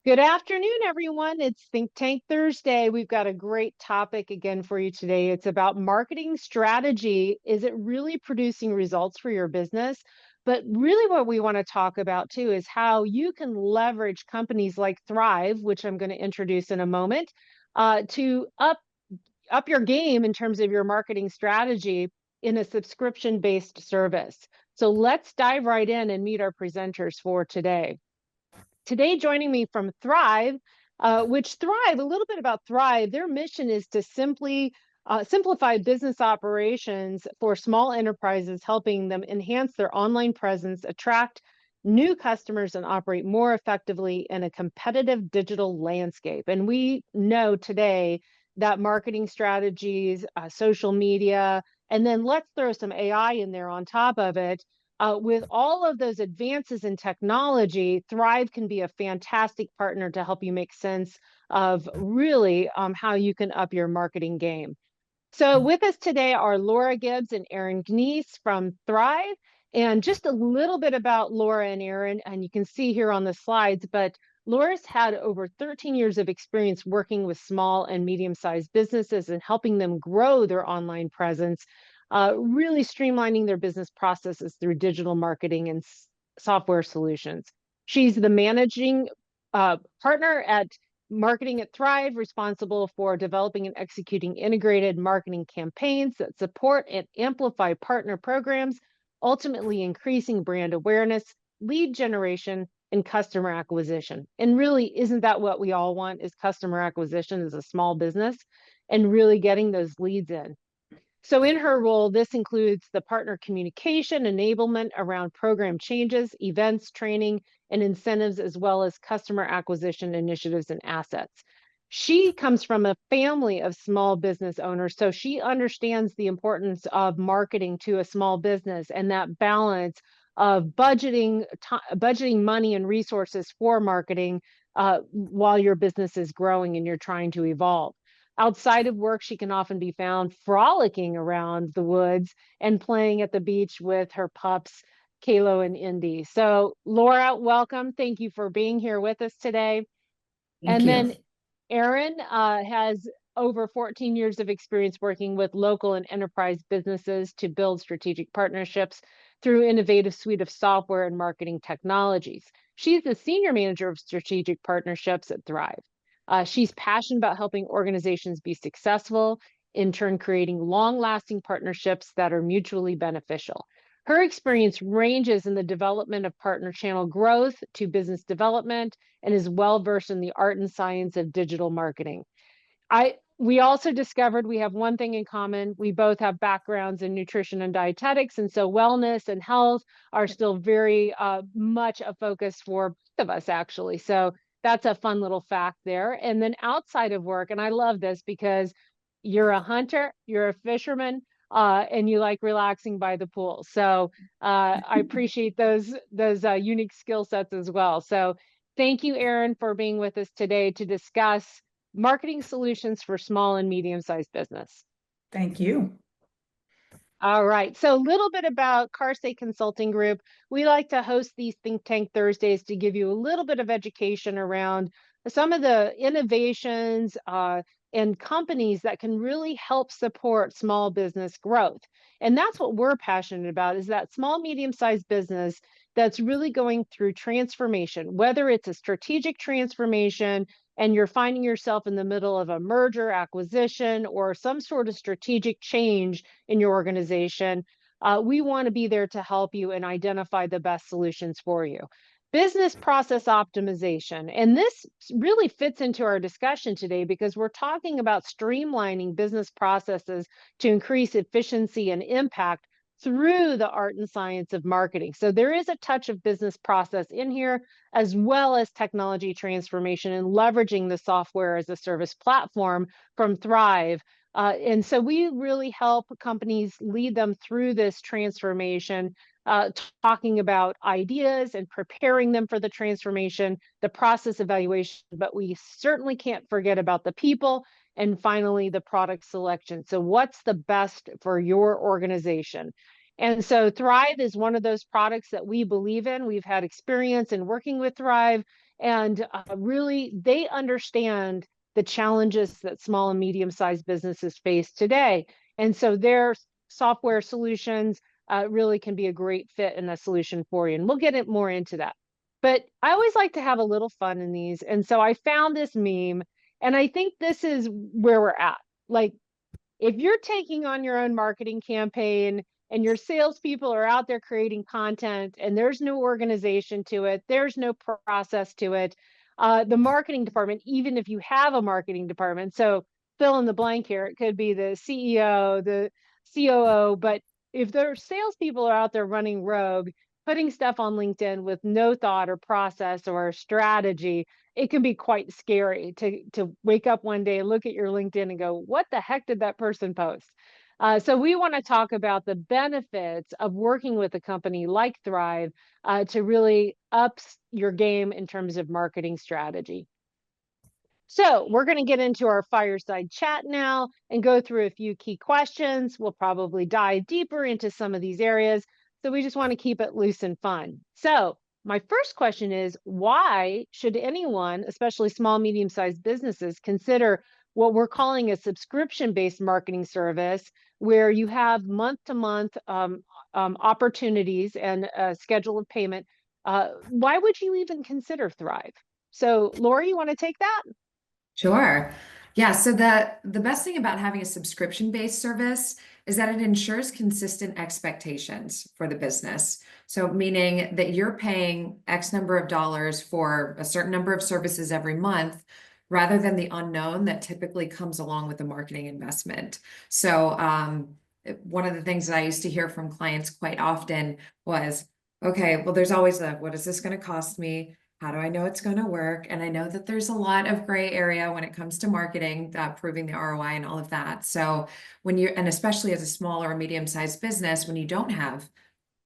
Good afternoon, everyone. It's Think Tank Thursday. We've got a great topic again for you today. It's about marketing strategy. Is it really producing results for your business? But really, what we want to talk about too is how you can leverage companies like Thryv, which I'm going to introduce in a moment, to up your game in terms of your marketing strategy in a subscription-based service. So let's dive right in and meet our presenters for today. Today, joining me from Thryv, which Thryv, a little bit about Thryv, their mission is to simplify business operations for small enterprises, helping them enhance their online presence, attract new customers, and operate more effectively in a competitive digital landscape. And we know today that marketing strategies, social media, and then let's throw some AI in there on top of it, with all of those advances in technology, Thryv can be a fantastic partner to help you make sense of really how you can up your marketing game. So with us today are Laura Gibbs and Aaron Gise from Thryv. And just a little bit about Laura and Aaron, and you can see here on the slides, but Laura's had over 13 years of experience working with small and medium-sized businesses and helping them grow their online presence, really streamlining their business processes through digital marketing and software solutions. She's the managing partner at marketing at Thryv, responsible for developing and executing integrated marketing campaigns that support and amplify partner programs, ultimately increasing brand awareness, lead generation, and customer acquisition. And really, isn't that what we all want, is customer acquisition as a small business and really getting those leads in? So in her role, this includes the partner communication, enablement around program changes, events, training, and incentives, as well as customer acquisition initiatives and assets. She comes from a family of small business owners, so she understands the importance of marketing to a small business and that balance of budgeting money and resources for marketing while your business is growing and you're trying to evolve. Outside of work, she can often be found frolicking around the woods and playing at the beach with her pups, Kalo and Indy. So, Laura, welcome. Thank you for being here with us today. Thank And you. then Aaron has over 14 years of experience working with local and enterprise businesses to build strategic partnerships through innovative suite of software and marketing technologies. She's the senior manager of strategic partnerships at Thryv. She's passionate about helping organizations be successful, in turn creating long-lasting partnerships that are mutually beneficial. Her experience ranges in the development of partner channel growth to business development and is well-versed in the art and science of digital marketing. We also discovered we have one thing in common. We both have backgrounds in nutrition and dietetics, and so wellness and health are still very much a focus for both of us, actually. So that's a fun little fact there. And then outside of work, and I love this because you're a hunter, you're a fisherman, and you like relaxing by the pool. So I appreciate those unique skill sets as well. So thank you, Aaron, for being with us today to discuss marketing solutions for small and medium-sized business. Thank you. All right, so a little bit about Gise Consulting Group. We like to host these Think Tank Thursdays to give you a little bit of education around some of the innovations and companies that can really help support small business growth. And that's what we're passionate about, is that small, medium-sized business that's really going through transformation, whether it's a strategic transformation and you're finding yourself in the middle of a merger, acquisition, or some sort of strategic change in your organization. We want to be there to help you and identify the best solutions for you. Business process optimization. And this really fits into our discussion today because we're talking about streamlining business processes to increase efficiency and impact through the art and science of marketing. So there is a touch of business process in here, as well as technology transformation and leveraging the software as a service platform from Thryv. And so we really help companies lead them through this transformation, talking about ideas and preparing them for the transformation, the process evaluation, but we certainly can't forget about the people, and finally, the product selection. So what's the best for your organization? And so Thryv is one of those products that we believe in. We've had experience in working with Thryv, And really, they understand the challenges that small and medium-sized businesses face today. And so their software solutions really can be a great fit and a solution for you. And we'll get it more into that. But I always like to have a little fun in these. And so I found this meme, and I think this is where we're at. Like, if you're taking on your own marketing campaign and your salespeople are out there creating content and there's no organization to it, there's no process to it, the marketing department, even if you have a marketing department, so fill in the blank here, it could be the CEO, the COO, but if their salespeople are out there running rogue, putting stuff on LinkedIn with no thought or process or strategy, it can be quite scary to wake up one day and look at your LinkedIn and go, what the heck did that person post? So we want to talk about the benefits of working with a company like Thryv to really up your game in terms of marketing strategy. So we're going to get into our fireside chat now and go through a few key questions. We'll probably dive deeper into some of these areas. So we just want to keep it loose and fun. So my first question is, why should anyone, especially small, medium-sized businesses, consider what we're calling a subscription-based marketing service, where you have month-to-month opportunities and a schedule of payment? Why would you even consider Thryv? So Lori, you want to take that? Sure. Yeah, so the best thing about having a subscription-based service is that it ensures consistent expectations for the business. So meaning that you're paying X number of dollars for a certain number of services every month, rather than the unknown that typically comes along with the marketing investment. So one of the things that I used to hear from clients quite often was, okay, well, there's always what is this going to cost me? How do I know it's going to work? And I know that there's a lot of gray area when it comes to marketing, proving the ROI and all of that. So and especially as a small or medium-sized business, when you don't have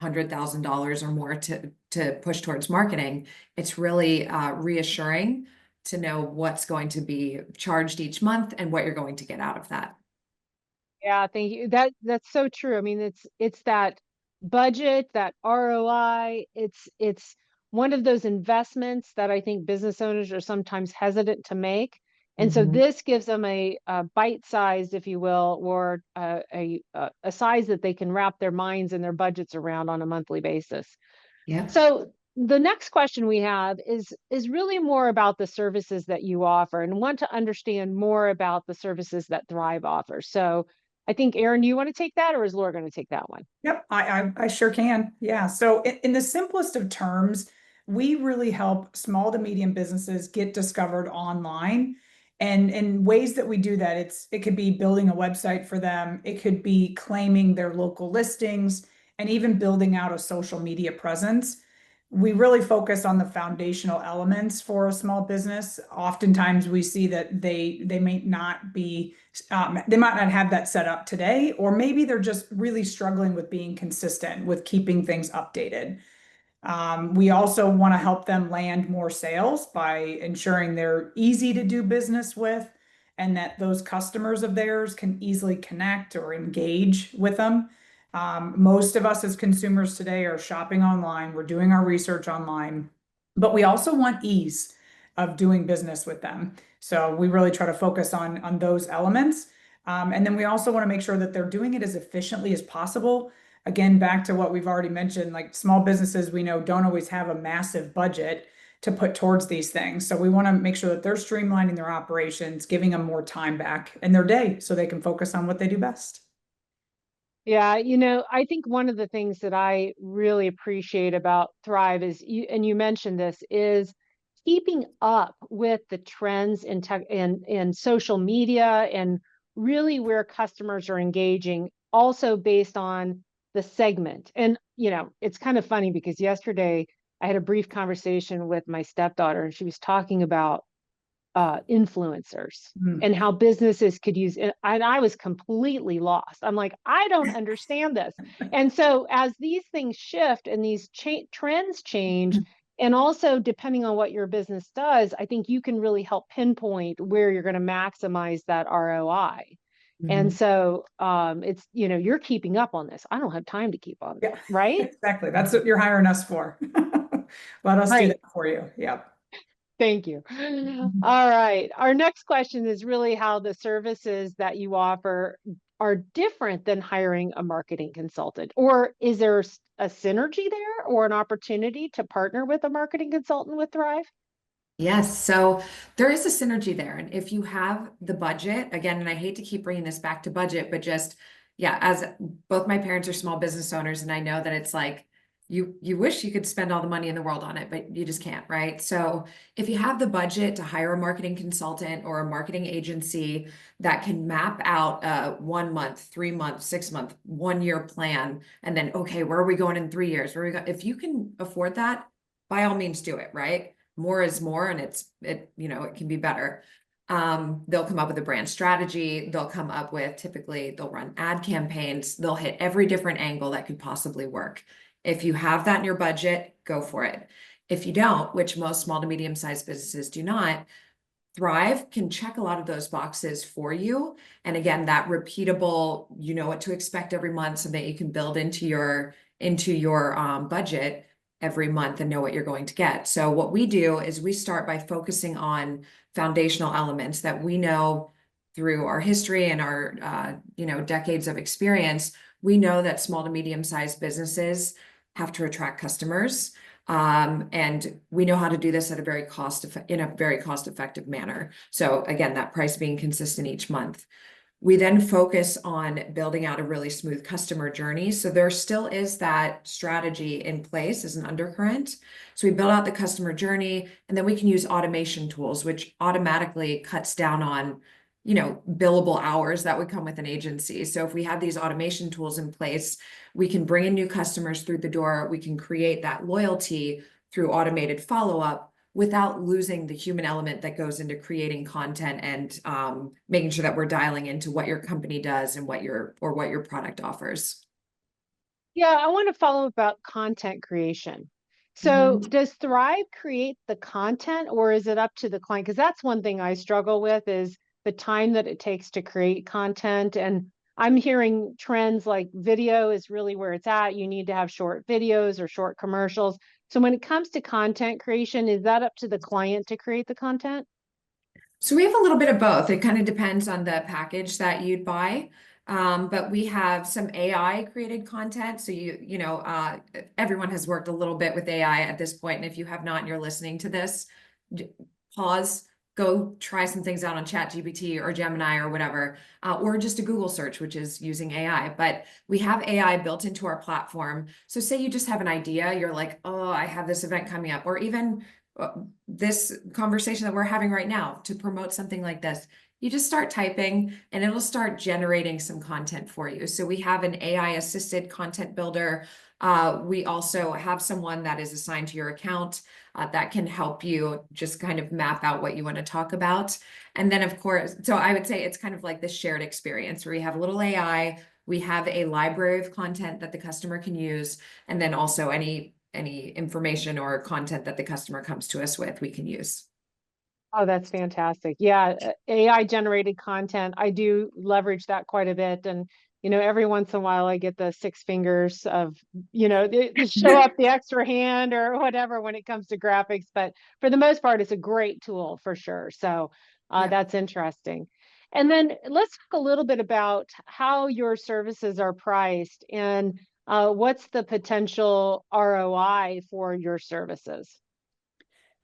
$100,000 or more to push towards marketing, it's really reassuring to know what's going to be charged each month and what you're going to get out of that. Yeah, thank you. That's so true. I mean, it's that budget, that ROI. It's one of those investments that I think business owners are sometimes hesitant to make. And so this gives them a bite-sized, if you will, or a size that they can wrap their minds and their budgets around on a monthly basis. Yeah. So the next question we have is really more about the services that you offer and want to understand more about the services that Thryv offers. So I think, Aaron, do you want to take that, or is Laura going to take that one? Yep, I sure can. Yeah. So in the simplest of terms, we really help small to medium businesses get discovered online. And in ways that we do that, it could be building a website for them, it could be claiming their local listings, and even building out a social media presence. We really focus on the foundational elements for a small business. Oftentimes we see that they may not be they might not have that set up today, or maybe they're just really struggling with being consistent with keeping things updated. We also want to help them land more sales by ensuring they're easy to do business with, and that those customers of theirs can easily connect or engage with them. Most of us as consumers today are shopping online, we're doing our research online, but we also want ease of doing business with them. So we really try to focus on those elements. And then we also want to make sure that they're doing it as efficiently as possible. Again, back to what we've already mentioned, like small businesses we know don't always have a massive budget to put towards these things. So we want to make sure that they're streamlining their operations, giving them more time back in their day so they can focus on what they do best. Yeah, I think one of the things that I really appreciate about Thryv is, and you mentioned this, is keeping up with the trends in tech and social media and really where customers are engaging, also based on the segment. And, it's kind of funny because yesterday I had a brief conversation with my stepdaughter, and she was talking about influencers and how businesses could use it. And I was completely lost. I'm like, I don't understand this. And so as these things shift and these trends change, and also depending on what your business does, I think you can really help pinpoint where you're going to maximize that ROI. And so it's, you're keeping up on this. I don't have time to keep on that, right? Exactly. That's what you're hiring us for. Let us do that for you. Yep. Thank you. All right. Our next question is really how the services that you offer are different than hiring a marketing consultant, or is there a synergy there or an opportunity to partner with a marketing consultant with Thryv? Yes, so there is a synergy there. And if you have the budget, again, and I hate to keep bringing this back to budget, but just, yeah, as both my parents are small business owners, and I know that it's like you wish you could spend all the money in the world on it, but you just can't, right? So if you have the budget to hire a marketing consultant or a marketing agency that can map out a 1 month, 3 month, 6 month, 1 year plan, and then, okay, where are we going in 3 years? Where are we go? If you can afford that, by all means do it, right? More is more, and it can be better. They'll come up with a brand strategy. They'll come up with, typically they'll run ad campaigns. They'll hit every different angle that could possibly work. If you have that in your budget, go for it. If you don't, which most small to medium-sized businesses do not, Thryv can check a lot of those boxes for you. And again, that repeatable, you know what to expect every month, so that you can build into your budget every month and know what you're going to get. So what we do is we start by focusing on foundational elements that we know through our history and our decades of experience. We know that small to medium-sized businesses have to attract customers. And we know how to do this in a very cost-effective manner. So again, that price being consistent each month. We then focus on building out a really smooth customer journey. So there still is that strategy in place as an undercurrent. So we build out the customer journey, and then we can use automation tools, which automatically cuts down on, billable hours that would come with an agency. So if we have these automation tools in place, we can bring in new customers through the door. We can create that loyalty through automated follow-up without losing the human element that goes into creating content and making sure that we're dialing into what your company does and what your product offers. Yeah, I want to follow up about content creation. So does Thryv create the content, or is it up to the client? Because that's one thing I struggle with, is the time that it takes to create content. And I'm hearing trends like video is really where it's at. You need to have short videos or short commercials. So when it comes to content creation, is that up to the client to create the content? So we have a little bit of both. It kind of depends on the package that you'd buy. But we have some AI created content. So everyone has worked a little bit with AI at this point. And if you have not, and you're listening to this, pause, go try some things out on ChatGPT or Gemini or whatever, or just a Google search, which is using AI. But we have AI built into our platform. So say you just have an idea, you're like, oh, I have this event coming up, or even this conversation that we're having right now to promote something like this. You just start typing and it'll start generating some content for you. So we have an AI assisted content builder. We also have someone that is assigned to your account that can help you just kind of map out what you want to talk about. And then of course, so I would say it's kind of like this shared experience where you have a little AI, we have a library of content that the customer can use, and then also any information or content that the customer comes to us with, we can use. Oh, that's fantastic. Yeah, AI generated content. I do leverage that quite a bit. And, every once in a while I get the 6 fingers of, to show up the extra hand or whatever when it comes to graphics. But for the most part, it's a great tool for sure. So that's interesting. And then let's talk a little bit about how your services are priced and what's the potential ROI for your services.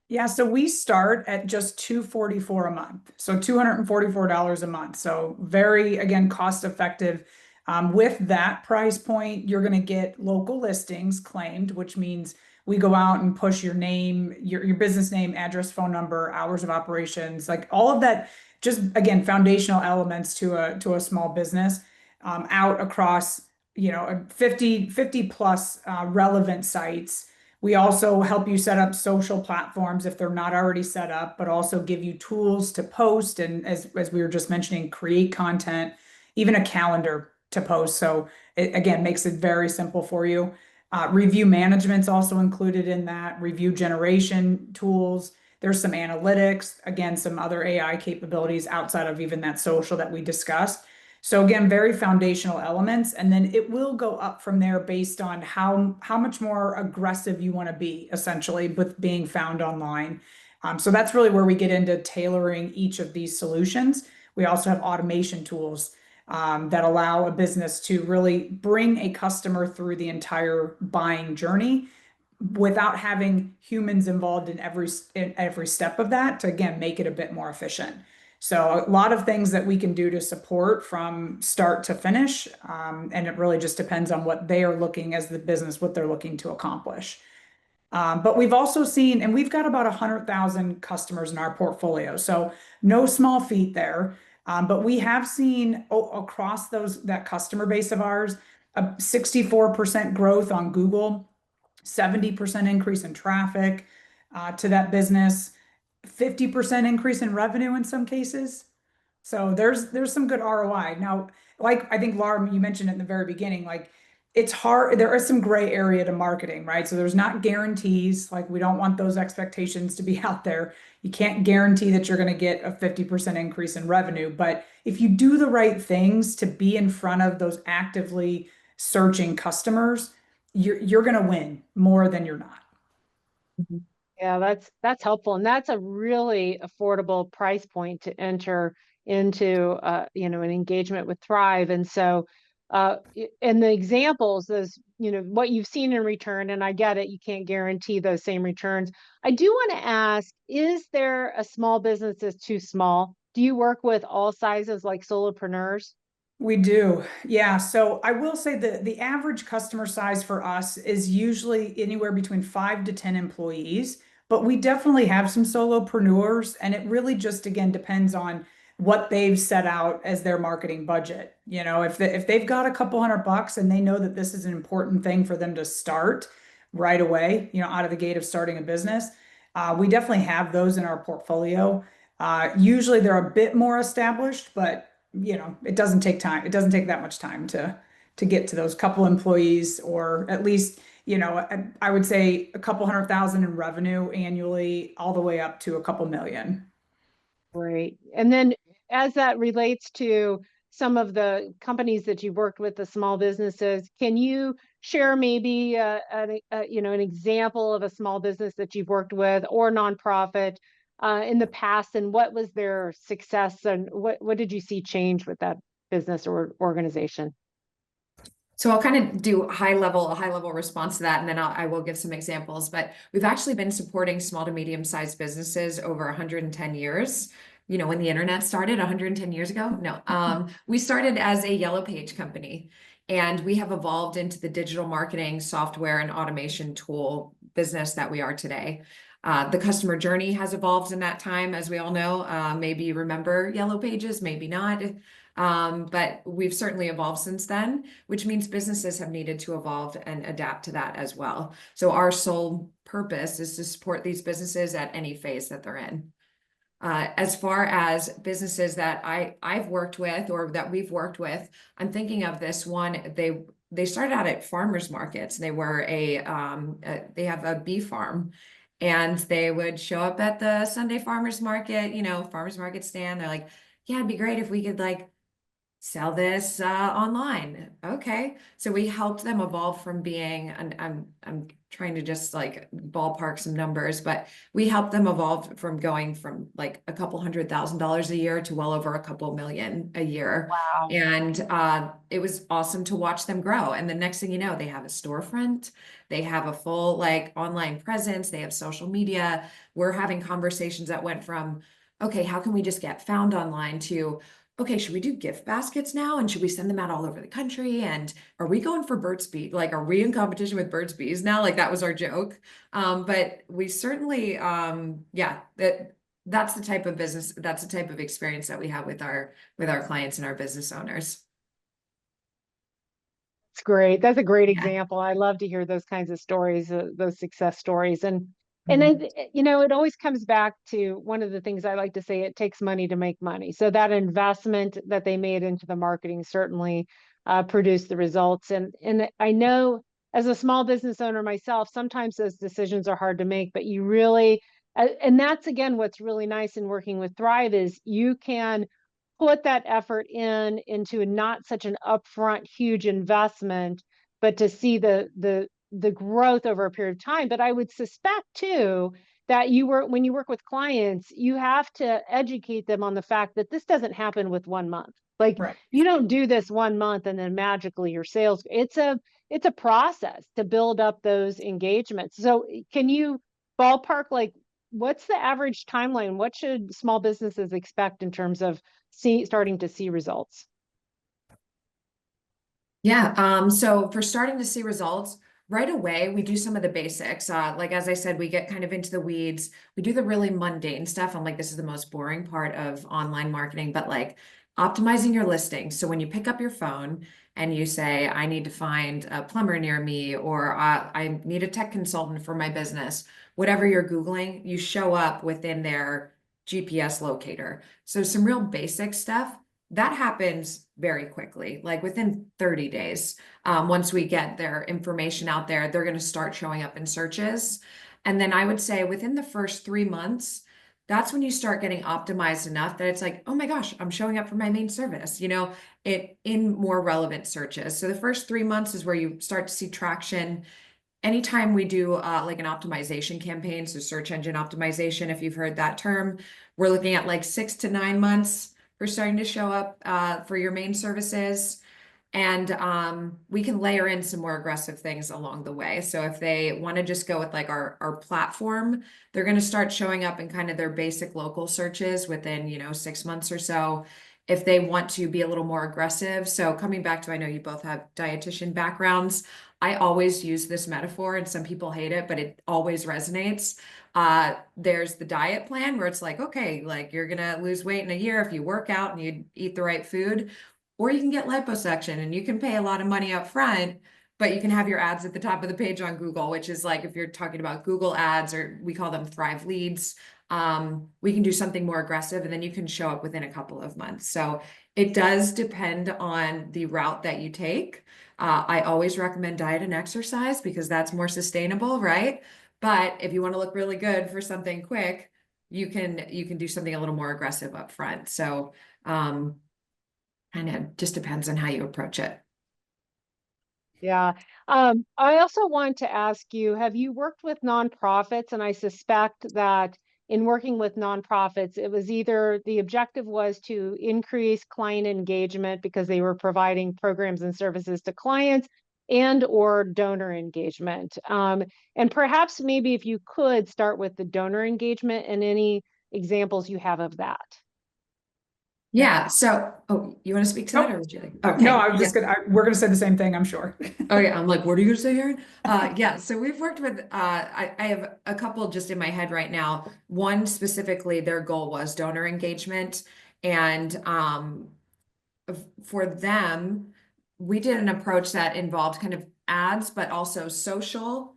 Yeah, so we start at just $244 a month, so $244 a month. So very, again, cost effective. With that price point, you're going to get local listings claimed, which means we go out and push your name, your business name, address, phone number, hours of operations, like all of that. Just again, foundational elements to a small business out across 50 plus relevant sites. We also help you set up social platforms if they're not already set up, but also give you tools to post and, as we were just mentioning, create content, even a calendar to post. So it, again, makes it very simple for you. Review management's also included in that, review generation tools. There's some analytics, again, some other AI capabilities outside of even that social that we discussed. So again, very foundational elements, and then it will go up from there based on how much more aggressive you want to be, essentially, with being found online. So that's really where we get into tailoring each of these solutions. We also have automation tools that allow a business to really bring a customer through the entire buying journey without having humans involved in every step of that to again make it a bit more efficient. So a lot of things that we can do to support from start to finish, and it really just depends on what they are looking as the business, what they're looking to accomplish. But we've also seen, and we've got about 100,000 customers in our portfolio, so no small feat there. But we have seen across that customer base of ours, a 64% growth on Google, 70% increase in traffic to that business, 50% increase in revenue in some cases. So there's some good ROI. Now, like I think Laura, you mentioned it in the very beginning, like it's hard, there is some gray area to marketing, right? So there's not guarantees, like we don't want those expectations to be out there. You can't guarantee that you're going to get a 50% increase in revenue, but if you do the right things to be in front of those actively searching customers, you're going to win more than you're not. Yeah, that's helpful. And that's a really affordable price point to enter into an engagement with Thryv. And so and the examples, those, what you've seen in return, and I get it, you can't guarantee those same returns. I do want to ask, is there a small business that's too small? Do you work with all sizes like solopreneurs? We do. Yeah. So I will say that the average customer size for us is usually anywhere between 5 to 10 employees, but we definitely have some solopreneurs, and it really just again depends on what they've set out as their marketing budget. If they've got a couple $100 and they know that this is an important thing for them to start right away, out of the gate of starting a business, we definitely have those in our portfolio. Usually they're a bit more established, but it doesn't take time. It doesn't take that much time to get to those couple employees, or at least, I would say a couple 100,000 in revenue annually, all the way up to a couple million. Great. And then as that relates to some of the companies that you've worked with, the small businesses, can you share maybe an example of a small business that you've worked with or nonprofit in the past, and what was their success, and what did you see change with that business or organization? So I'll kind of do a high level response to that, and then I will give some examples. But we've actually been supporting small to medium sized businesses over 110 years. When the internet started 110 years ago? No, we started as a yellow page company, and we have evolved into the digital marketing software and automation tool business that we are today. The customer journey has evolved in that time, as we all know. Maybe you remember yellow pages, maybe not. But we've certainly evolved since then, which means businesses have needed to evolve and adapt to that as well. So our sole purpose is to support these businesses at any phase that they're in. As far as businesses that I've worked with or that we've worked with, I'm thinking of this one. They started out at farmers markets. They were they have a bee farm. And they would show up at the Sunday farmers market, farmers market stand. They're like, yeah, it'd be great if we could sell this online. Okay. So we helped them evolve from being, and I'm trying to just ballpark some numbers, but we helped them evolve from going from a couple $100,000 a year to well over a couple million a year. Wow. And it was awesome to watch them grow. And the next thing you know, they have a storefront, they have a full online presence, they have social media. We're having conversations that went from, okay, how can we just get found online, to, okay, should we do gift baskets now? And should we send them out all over the country? And are we going for Burt's Bees? Are we in competition with Burt's Bees now? That was our joke. But we certainly, that's the type of business, that's the type of experience that we have with our clients and our business owners. It's great. That's a great Yeah. example. I love to hear those kinds of stories, those success stories. And then, it always comes back to one of the things I like to say: it takes money to make money. So that investment that they made into the marketing certainly produced the results. And I know, as a small business owner myself, sometimes those decisions are hard to make, but you really, and that's again what's really nice in working with Thryv, is you can put that effort into not such an upfront huge investment, but to see the growth over a period of time. But I would suspect too that when you work with clients, you have to educate them on the fact that this doesn't happen with 1 month. Like Right. you don't do this 1 month and then magically your sales, it's a process to build up those engagements. So can you ballpark, like, what's the average timeline? What should small businesses expect in terms of starting to see results? Yeah, so for starting to see results right away, we do some of the basics. Like as I said, we get kind of into the weeds. We do the really mundane stuff. I'm like, this is the most boring part of online marketing, but like optimizing your listing. So when you pick up your phone and you say, I need to find a plumber near me, or I need a tech consultant for my business, whatever you're Googling, you show up within their GPS locator. So some real basic stuff that happens very quickly, like within 30 days. Once we get their information out there, they're going to start showing up in searches. And then I would say within the first 3 months, that's when you start getting optimized enough that it's like, oh my gosh, I'm showing up for my main service, it in more relevant searches. So the first 3 months is where you start to see traction. Anytime we do like an optimization campaign, so search engine optimization, if you've heard that term, we're looking at like 6 to 9 months for starting to show up for your main services. And we can layer in some more aggressive things along the way. So if they want to just go with like our platform, they're going to start showing up in kind of their basic local searches within, 6 months or so. If they want to be a little more aggressive. So coming back to, I know you both have dietitian backgrounds. I always use this metaphor and some people hate it, but it always resonates. There's the diet plan where it's like, okay, like you're gonna lose weight in a year if you work out and you eat the right food, or you can get liposuction and you can pay a lot of money up front, but you can have your ads at the top of the page on Google, which is like if you're talking about Google ads, or we call them Thryv leads. We can do something more aggressive and then you can show up within a couple of months. So it does depend on the route that you take. I always recommend diet and exercise because that's more sustainable, right? But if you want to look really good for something quick, you can do something a little more aggressive up front. So kind of just depends on how you approach it. Yeah. I also want to ask you, have you worked with nonprofits? And I suspect that in working with nonprofits, it was either the objective was to increase client engagement because they were providing programs and services to clients, and or donor engagement. And perhaps maybe if you could start with the donor engagement and any examples you have of that. Yeah. So, you want to speak to that, or would you like? Okay. No, I'm just we're gonna say the same thing, I'm sure. Oh yeah, I'm like, what are you gonna say, Aaron? Yeah, so we've worked with I have a couple just in my head right now. One specifically, their goal was donor engagement. And for them, we did an approach that involved kind of ads, but also social.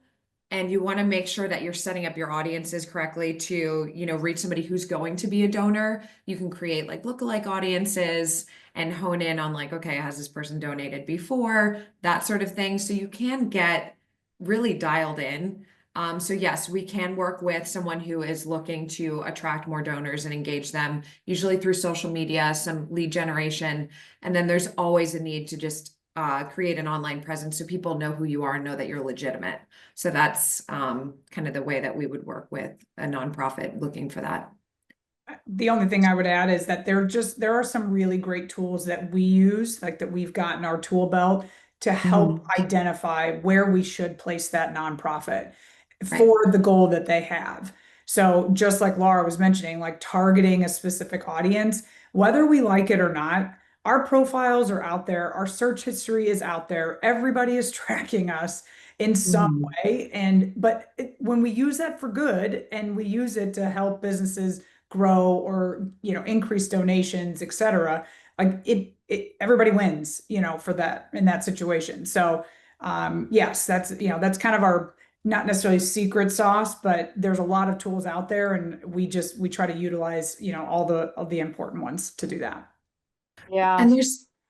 And you want to make sure that you're setting up your audiences correctly to, reach somebody who's going to be a donor. You can create like lookalike audiences and hone in on like, okay, has this person donated before? That sort of thing. So you can get really dialed in. So yes, we can work with someone who is looking to attract more donors and engage them, usually through social media, some lead generation. And then there's always a need to just create an online presence so people know who you are and know that you're legitimate. So that's kind of the way that we would work with a nonprofit looking for that. The only thing I would add is that there are some really great tools that we use, like that we've got in our tool belt to help identify where we should place that nonprofit for the goal that they have. So just like Laura was mentioning, like targeting a specific audience, whether we like it or not, our profiles are out there, our search history is out there, everybody is tracking us in some way. But when we use that for good and we use it to help businesses grow or increase donations, etc., like everybody wins, for that in that situation. So yes, that's kind of our not necessarily secret sauce, but there's a lot of tools out there, and we try to utilize all the important ones to do that. Yeah. And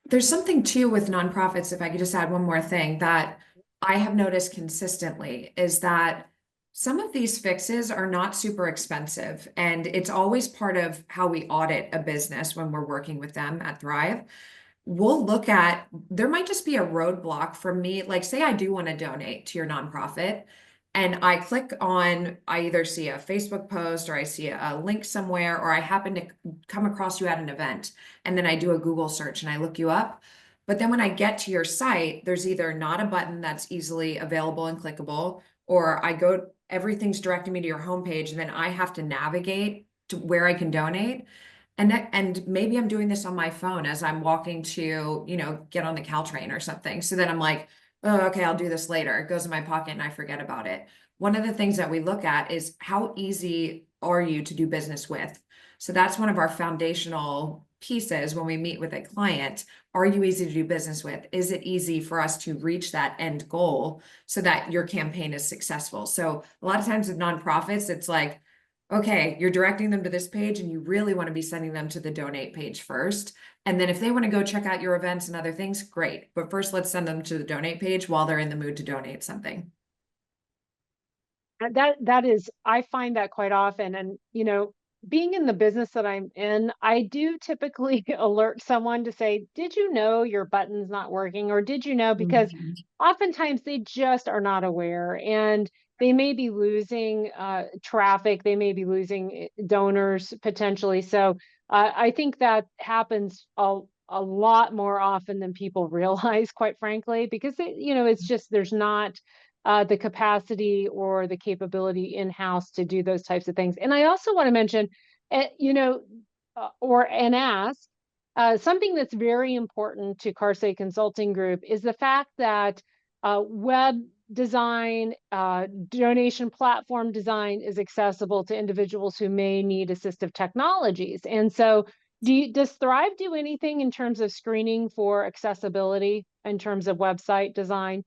there's something too with nonprofits, if I could just add one more thing that I have noticed consistently is that some of these fixes are not super expensive, and it's always part of how we audit a business when we're working with them at Thryv. We'll look at, there might just be a roadblock for me, like say I do want to donate to your nonprofit, and I click on, I either see a Facebook post or I see a link somewhere, or I happen to come across you at an event, and then I do a Google search and I look you up. But then when I get to your site, there's either not a button that's easily available and clickable, or everything's directing me to your homepage, and then I have to navigate to where I can donate. And maybe I'm doing this on my phone as I'm walking to, get on the Caltrain or something. So then I'm like, oh, okay, I'll do this later. It goes in my pocket and I forget about it. One of the things that we look at is how easy are you to do business with? So that's one of our foundational pieces when we meet with a client. Are you easy to do business with? Is it easy for us to reach that end goal so that your campaign is successful? So a lot of times with nonprofits, it's like, okay, you're directing them to this page and you really want to be sending them to the donate page first. And then if they want to go check out your events and other things, great. But first, let's send them to the donate page while they're in the mood to donate something. That is, I find that quite often. And, being in the business that I'm in, I do typically alert someone to say, did you know your button's not working? Or did you know? Because oftentimes they just are not aware, and they may be losing traffic, they may be losing donors potentially. So I think that happens a lot more often than people realize, quite frankly, because it's just there's not the capacity or the capability in-house to do those types of things. And I also want to mention, and ask, something that's very important to Gise Consulting Group is the fact that web design, donation platform design is accessible to individuals who may need assistive technologies. And so does Thryv do anything in terms of screening for accessibility in terms of website design?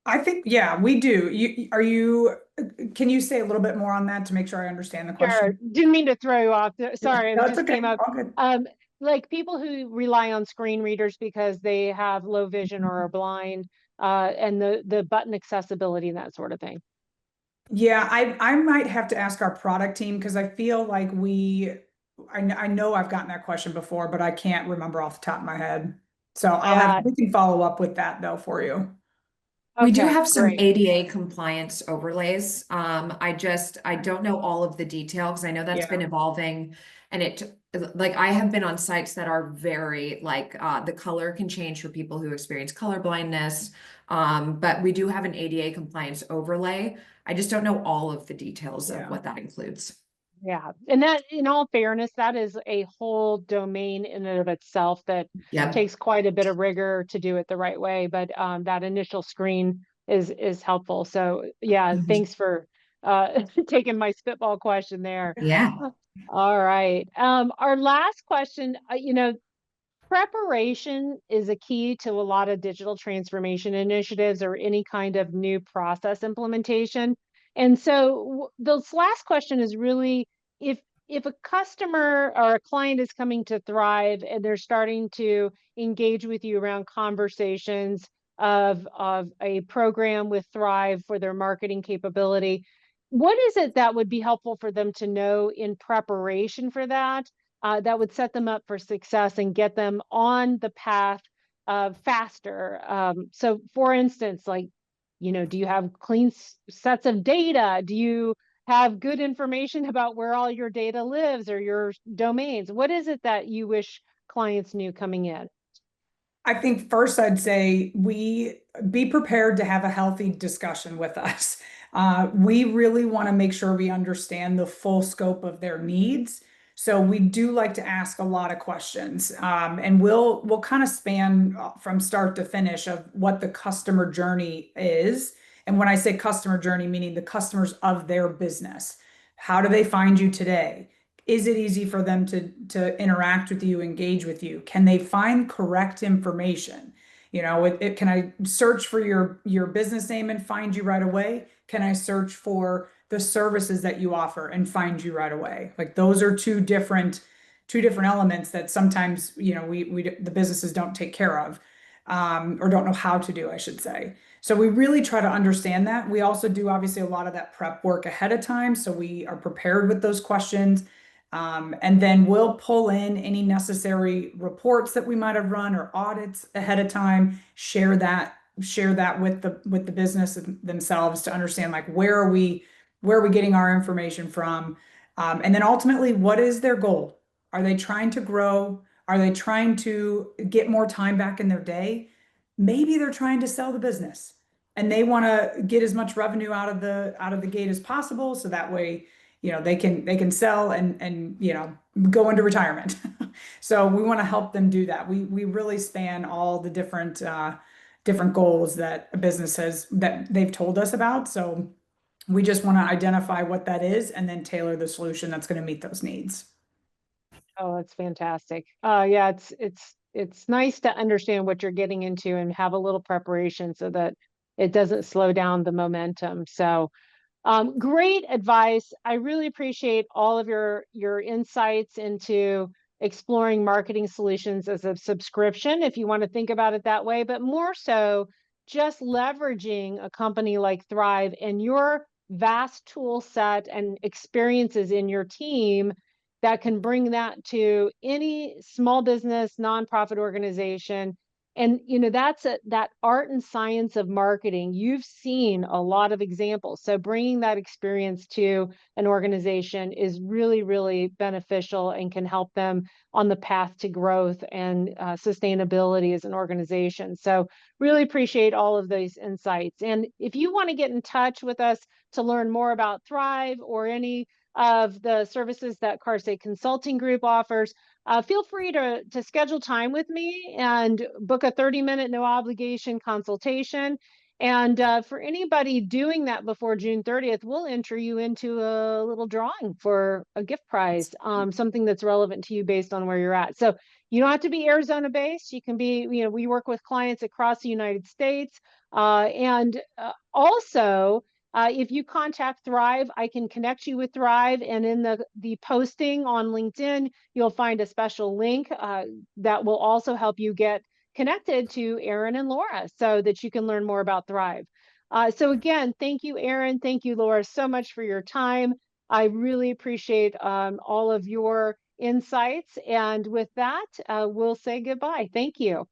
I think, yeah, we do. Can you say a little bit more on that to make sure I understand the Sure. question? Didn't mean to throw you off. Sorry, No, it it's just okay. came up. All good. Like people who rely on screen readers because they have low vision or are blind, and the button accessibility and that sort of thing. Yeah, I might have to ask our product team because I feel like I know I've gotten that question before, but I can't remember off the top of my head. So Yeah. we can follow up with that though for you. We do Okay, have some great. ADA compliance overlays. I don't know all of the detail because I know that's been Yeah. evolving, and like I have been on sites that are very like the color can change for people who experience color blindness. But we do have an ADA compliance overlay. I just don't know all of the details of what that includes. Yeah. And that, in all fairness, that is a whole domain in and of itself that Yep. takes quite a bit of rigor to do it the right way. But that initial screen is helpful. So yeah, thanks for taking my spitball question there. Yeah. All right. Our last question, preparation is a key to a lot of digital transformation initiatives or any kind of new process implementation. And so this last question is really, if a customer or a client is coming to Thryv and they're starting to engage with you around conversations of a program with Thryv for their marketing capability, what is it that would be helpful for them to know in preparation for that? That would set them up for success and get them on the path faster. So for instance, like, do you have clean sets of data? Do you have good information about where all your data lives or your domains? What is it that you wish clients knew coming in? I think first I'd say be prepared to have a healthy discussion with us. We really want to make sure we understand the full scope of their needs. So we do like to ask a lot of questions, and we'll kind of span from start to finish of what the customer journey is. And when I say customer journey, meaning the customers of their business. How do they find you today? Is it easy for them to interact with you, engage with you? Can they find correct information? Can I search for your business name and find you right away? Can I search for the services that you offer and find you right away? Like those are two different elements that sometimes, the businesses don't take care of, or don't know how to do, I should say. So we really try to understand that. We also do obviously a lot of that prep work ahead of time. So we are prepared with those questions. And then we'll pull in any necessary reports that we might have run or audits ahead of time, share that share that with the business themselves to understand like where are we getting our information from, and then ultimately what is their goal? Are they trying to grow? Are they trying to get more time back in their day? Maybe they're trying to sell the business and they want to get as much revenue out of the gate as possible, so that way, they can sell and go into retirement. So we want to help them do that. We really span all the different goals that a business has that they've told us about. So we just want to identify what that is and then tailor the solution that's going to meet those needs. Oh, that's fantastic. Yeah, it's nice to understand what you're getting into and have a little preparation so that it doesn't slow down the momentum. So, great advice. I really appreciate all of your insights into exploring marketing solutions as a subscription, if you want to think about it that way, but more so just leveraging a company like Thryv and your vast tool set and experiences in your team that can bring that to any small business, nonprofit organization. And that's that art and science of marketing. You've seen a lot of examples. So bringing that experience to an organization is really, really beneficial and can help them on the path to growth and sustainability as an organization. So really appreciate all of those insights. And if you want to get in touch with us to learn more about Thryv or any of the services that Gise Consulting Group offers, feel free to schedule time with me and book a 30-minute no obligation consultation. And for anybody doing that before June 30th, we'll enter you into a little drawing for a gift prize, something that's relevant to you based on where you're at. So you don't have to be Arizona based. You can be, we work with clients across the United States. And also, if you contact Thryv, I can connect you with Thryv, and in the posting on LinkedIn, you'll find a special link that will also help you get connected to Aaron and Laura so that you can learn more about Thryv. So again, thank you, Aaron. Thank you, Laura, so much for your time. I really appreciate all of your insights. And with that, we'll say goodbye. Thank you.